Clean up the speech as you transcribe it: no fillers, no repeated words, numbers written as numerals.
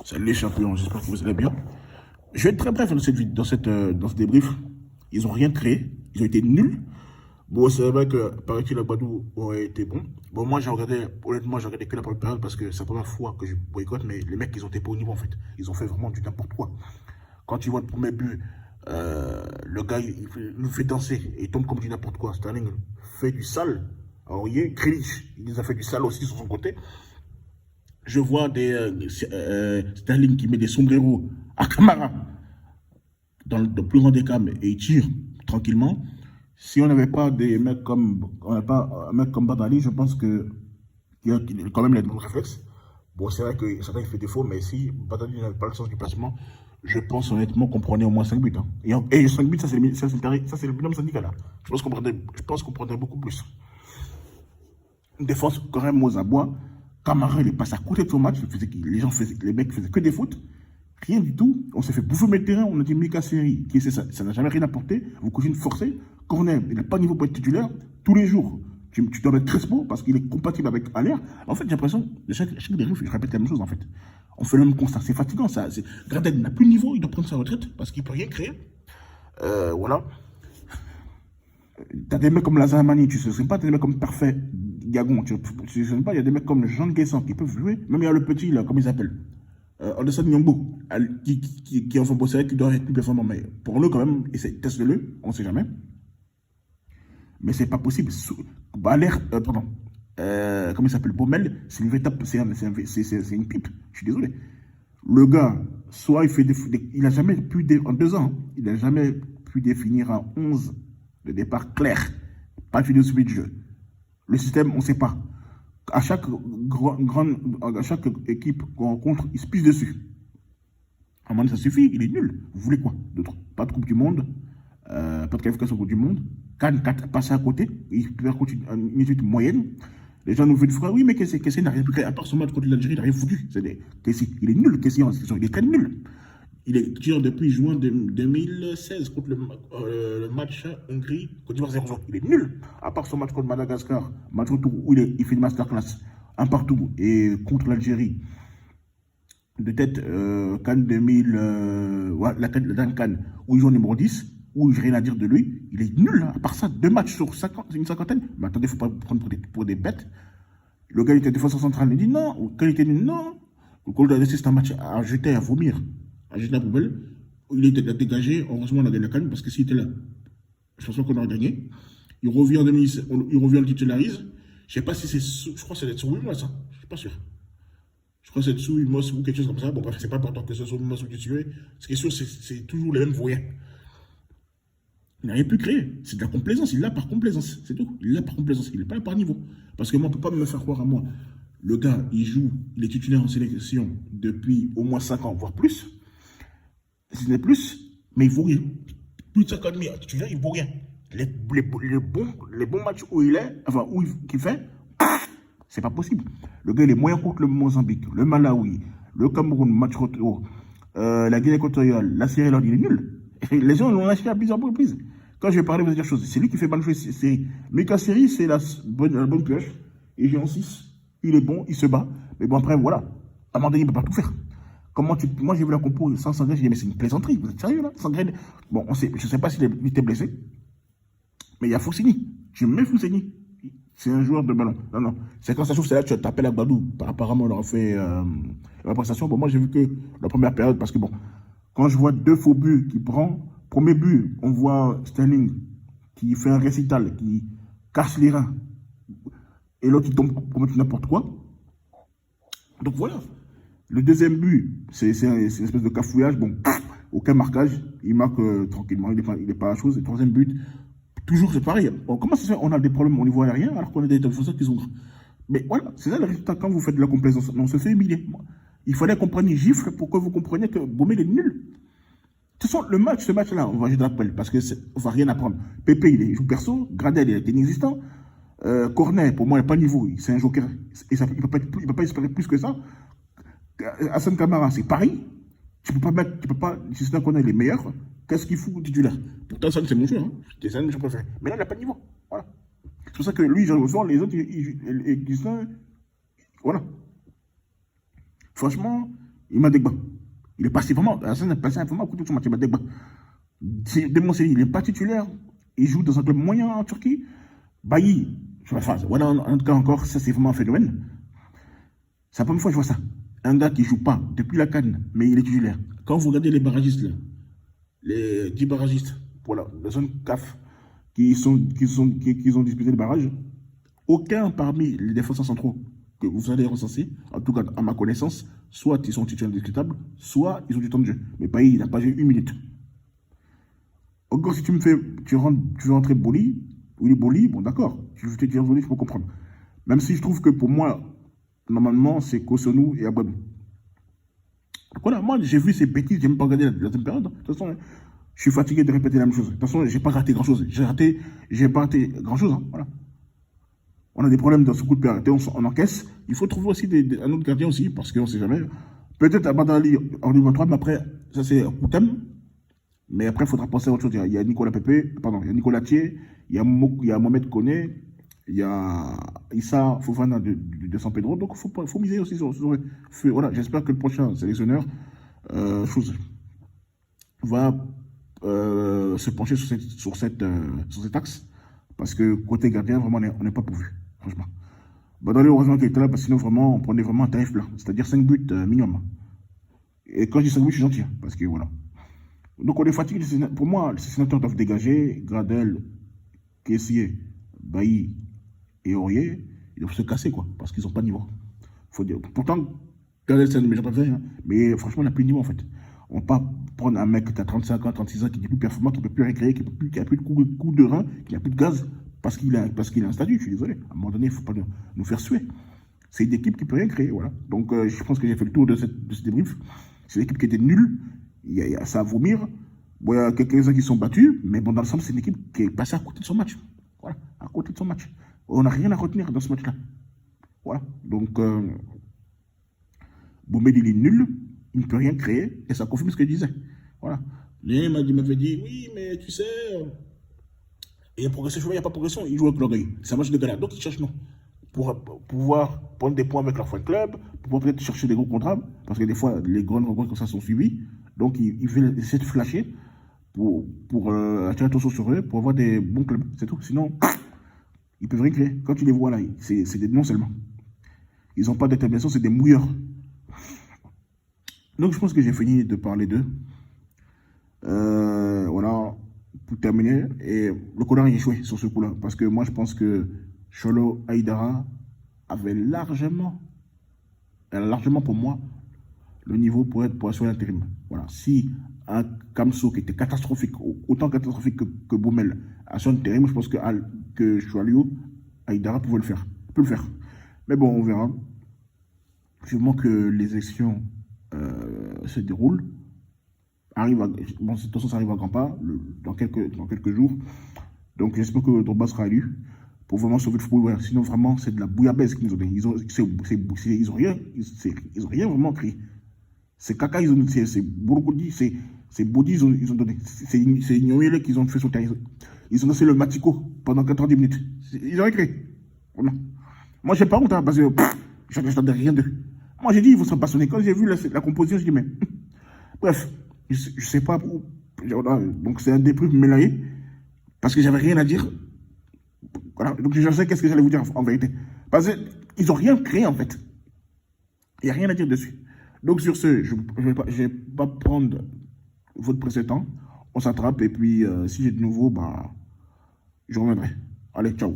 Salut les champions, j'espère que vous allez bien. Je vais être très bref dans dans ce débrief. Ils n'ont rien créé, ils ont été nuls. Bon, c'est vrai que paraît-il le Badou aurait été bon. Bon, moi j'ai regardé, honnêtement, j'ai regardé que la première période parce que c'est la première fois que je boycotte, mais les mecs, ils ont été pas au niveau en fait. Ils ont fait vraiment du n'importe quoi. Quand tu vois le premier but, le gars, il nous fait danser et il tombe comme du n'importe quoi. Sterling fait du sale. Alors, Grealish, il nous a fait du sale aussi sur son côté. Je vois Sterling qui met des sombreros à Camara dans le plus grand des cas et il tire tranquillement. Si on n'avait pas des mecs comme on n'avait pas un mec comme Badali, je pense que qu'il a quand même les bons réflexes. Bon, c'est vrai que certains il fait défaut, mais si Badali n'avait pas le sens du placement, je pense honnêtement qu'on prenait au moins 5 buts. Hein. Et 5 buts, ça c'est le binôme syndical. Là. Je pense qu'on prendrait beaucoup plus. Une défense quand même aux abois. Camara, il est passé à côté de son match. Les mecs faisaient que des fautes. Rien du tout. On s'est fait bouffer le terrain. On a dit Mika Seri, qui c'est ça. Ça n'a jamais rien apporté. Vous coachez forcé. Corner, il n'a pas de niveau pour être titulaire. Tous les jours, tu dois mettre Crespo parce qu'il est compatible avec Aller. En fait, j'ai l'impression, chaque dérive, je répète la même chose en fait. On fait le même constat. C'est fatigant ça. Gradel n'a plus de niveau. Il doit prendre sa retraite parce qu'il ne peut rien créer. Voilà. T'as des mecs comme Lazare tu ne sais pas, t'as des mecs comme Parfait, Gagon, tu ne sais pas, il y a des mecs comme Jean Guessan qui peuvent jouer, même il y a le petit, là, comment il s'appelle Anderson Nyongbo, qui en font bosser, qui doit être plus performant, mais pour le quand même, teste-le, on ne sait jamais. Mais c'est pas possible. Pardon, comment il s'appelle Baumel, c'est une véritable, c'est une pipe, je suis désolé. Le gars, soit il fait il a jamais pu, en 2 ans, il n'a jamais pu définir un 11 de départ clair, pas de philosophie de jeu. Le système, on ne sait pas. À chaque équipe qu'on rencontre, il se pisse dessus. À un moment donné, ça suffit, il est nul. Vous voulez quoi d'autre? Pas de Coupe du Monde, pas de qualification Coupe du Monde. Cannes 4 passé à côté, il peut faire une étude moyenne. Les gens nous veulent dire, oui, mais Kessie n'a rien pu créer, à part son match contre l'Algérie, il n'a rien foutu. Kessie, il est nul, Kessie en situation, il est très nul. Il est titulaire depuis juin 2016 contre le match Hongrie-Côte d'Ivoire 0-0. Il est nul. À part son match contre Madagascar, match retour où il fait une masterclass, un partout, et contre l'Algérie. De tête, Cannes 2000, la dernière Cannes, où il joue numéro 10, où j'ai rien à dire de lui. Il est nul. Hein. À part ça, 2 matchs sur une cinquantaine. Mais attendez, il ne faut pas prendre pour des bêtes. Le gars, il était défenseur central, il dit non. Quand il était nul, non. Le goal d'Alexis, c'est un match à jeter, à vomir. À jeter la poubelle. Il était dégagé. Heureusement, on a gagné la Cannes parce que s'il était là, je pense pas qu'on aurait gagné. Il revient en 2010, il revient, le titularise. Je sais pas si c'est. Je crois que c'est sous 8 mois, ça. Je suis pas sûr. Je crois que c'est sous 8 mois ou quelque chose comme ça. Bon, bref, c'est pas important que ce soit sous 8 mois ou titulaire. Ce qui est sûr, c'est toujours les mêmes voyants. Il n'a rien pu créer. C'est de la complaisance. Il l'a par complaisance. C'est tout. Il l'a par complaisance. Il n'est pas là par niveau. Parce que moi, on ne peut pas me faire croire à moi. Le gars, il joue, il est titulaire en sélection depuis au moins 5 ans, voire plus. Si ce n'est plus, mais il ne vaut rien. Plus de 5 ans et demi, titulaire, il ne vaut rien. Les bons matchs où il est, enfin, qu'il fait, c'est pas possible. Le gars, il est moyen contre le Mozambique, le Malawi, le Cameroun, match retour, la Guinée équatoriale, la Sierra Leone, il est nul. Et les gens l'ont acheté à plusieurs reprises. Quand je vais parler, vous allez dire chose. C'est lui qui fait mal jouer cette série. Mika Seri, c'est la bonne pioche. Et j'ai en 6. Il est bon, il se bat. Mais bon, après, voilà. À un moment donné, il ne peut pas tout faire. Moi, j'ai vu la compo sans Sangré, j'ai dit, mais c'est une plaisanterie. Vous êtes sérieux, là Sangré, bon, je ne sais pas s'il était blessé. Mais il y a Foussini. Tu mets Foussini. C'est un joueur de ballon. Non. C'est quand ça chauffe, c'est là que tu t'appelles à Badou. Apparemment, on leur a fait la prestation. Bon, moi, j'ai vu que la première période, parce que bon, quand je vois 2 faux buts qu'il prend, premier but, on voit Sterling qui fait un récital, qui casse les reins, et l'autre qui tombe pour mettre n'importe quoi. Donc voilà. Le deuxième but, c'est une espèce de cafouillage. Bon, aucun marquage. Il marque tranquillement. Il n'est pas à chose. Et le troisième but, toujours c'est pareil. Bon, comment ça se fait on a des problèmes au niveau aérien alors qu'on a des défenseurs qui sont. Mais voilà, c'est ça le résultat quand vous faites de la complaisance. On se fait humilier. Il fallait qu'on prenne une gifle pour que vous compreniez que Baumel est nul. De toute façon, ce match-là, on va jeter l'appel parce qu'on ne va rien apprendre. Pépé, il joue perso. Gradel, il est inexistant. Cornet, pour moi, il n'a pas de niveau. C'est un joker. Et ça, il ne peut pas espérer plus que ça. Hassan Kamara, c'est pareil. Tu peux pas, si c'est un Cornet, il est meilleur. Qu'est-ce qu'il fout titulaire? Pourtant, ça, c'est mon choix. Hein. C'est un de mes préférés. Mais là, il n'a pas de niveau. Voilà. C'est pour ça que lui, j'en reçois, les autres, ils disent, voilà. Franchement, Il m'a dégbé. Il est passé vraiment, Hassan passé vraiment à côté de son match. Il m'a dégbé. Il n'est pas titulaire. Il joue dans un club moyen en Turquie. Bailly, voilà, en tout cas encore, ça c'est vraiment un phénomène. C'est la première fois que je vois ça. Un gars qui ne joue pas depuis la CAN, mais il est titulaire. Quand vous regardez les barragistes, là, les 10 barragistes, voilà, la zone CAF, qui ont disputé le barrage, aucun parmi les défenseurs centraux que vous allez recenser, en tout cas à ma connaissance, soit ils sont titulaires discutables, soit ils ont du temps de jeu. Mais Bailly, il n'a pas joué 1 minute. Encore si tu veux rentrer Boli, oui, Boli, bon d'accord, si je veux te dire Boli, je peux comprendre. Même si je trouve que pour moi, normalement, c'est Kosonou et Abadou. Voilà, moi, j'ai vu ces bêtises, j'ai même pas regardé la deuxième période. De toute façon, je suis fatigué de répéter la même chose. De toute façon, j'ai pas raté grand-chose. J'ai pas raté grand-chose, hein, voilà. On a des problèmes dans ce coup de pied arrêté, on encaisse. Il faut trouver aussi un autre gardien aussi, parce qu'on ne sait jamais. Peut-être Abadali en numéro 3, mais après, ça c'est Koutem. Mais après, il faudra penser à autre chose. Il y a Nicolas Pepe, pardon, il y a Nicolas Thier, il y a Mohamed Koné, il y a Issa Fofana de San Pedro. Donc, il faut miser aussi sur voilà, j'espère que le prochain sélectionneur va se pencher sur cet axe. Parce que côté gardien, vraiment, on n'est pas pourvu, franchement. Badali, heureusement qu'il était là, parce que sinon, vraiment, on prenait vraiment un tarif plat. C'est-à-dire 5 buts minimum. Et quand je dis 5 buts, je suis gentil, parce que voilà. Donc on est fatigué. Pour moi, les sénateurs doivent dégager. Gradel, Kessier, Bailly et Aurier, ils doivent se casser, quoi, parce qu'ils n'ont pas de niveau. Faut dire. Pourtant, Gradel, c'est un de mes gens préférés, hein, mais franchement, il n'a plus de niveau, en fait. On ne peut pas prendre un mec qui a 35 ans, 36 ans, qui n'est plus performant, qui ne peut plus récréer, qui n'a plus de coup de rein, qui n'a plus de gaz, parce qu'il a un statut, je suis désolé. À un moment donné, il ne faut pas nous faire suer. C'est une équipe qui ne peut rien créer, voilà. Donc je pense que j'ai fait le tour de ce débrief. C'est une équipe qui était nulle. Il y a ça à vomir. Bon, il y a quelques-uns qui sont battus, mais bon, dans l'ensemble, c'est une équipe qui est passée à côté de son match. Voilà, à côté de son match. On n'a rien à retenir dans ce match-là. Voilà. Donc, Boumedi, il est nul, il ne peut rien créer, et ça confirme ce que je disais. Voilà. Il m'avait dit, oui, mais tu sais, il y a progression, il n'y a pas progression, il joue avec l'orgueil. C'est un match de galère. Donc, il cherche non. Pour pouvoir prendre des points avec leur fan club, pour pouvoir peut-être chercher des gros contrats, parce que des fois, les grandes rencontres comme ça sont suivies. Donc, il veut essayer de flasher pour attirer attention sur eux, pour avoir des bons clubs. C'est tout. Sinon, ils peuvent rien créer. Quand tu les vois là, c'est des noms seulement. Ils n'ont pas de détermination, c'est des mouilleurs. Donc, je pense que j'ai fini de parler d'eux. Voilà, pour terminer. Et le Konar est échoué sur ce coup-là. Parce que moi, je pense que Cholo Haïdara avait largement pour moi le niveau pour assurer l'intérim. Voilà. Si un Kamso qui était catastrophique, autant catastrophique que Boumel, assure l'intérim, je pense que Choualiou Haïdara peut le faire. Mais bon, on verra. Vivement que les élections se déroulent. Bon, de toute façon, ça arrive à grands pas dans quelques jours. Donc, j'espère que Drogba sera élu pour vraiment sauver le football. Voilà. Sinon, vraiment, c'est de la bouillabaisse qu'ils nous ont donné. Ils ont rien vraiment créé. C'est caca, c'est Bourgoudi, c'est Bodi, ils ont donné. C'est Ignoré qu'ils ont fait sur le terrain. Ils ont lancé le Matico pendant 90 minutes. Ils ont rien créé. Vraiment. Moi, j'ai pas honte, hein, parce que je n'attendais rien d'eux. Moi, j'ai dit, ils vont se passionner. Quand j'ai vu la composition, je dis, mais. Bref, je sais pas où. Donc, c'est un débrief mêlé, parce que j'avais rien à dire. Voilà. Donc, je sais qu'est-ce que j'allais vous dire en vérité. Parce qu'ils n'ont rien créé, en fait. Il n'y a rien à dire dessus. Donc, sur ce, je ne vais pas prendre votre précédent. On s'attrape, et puis, si j'ai de nouveau, bah, je reviendrai. Allez, ciao.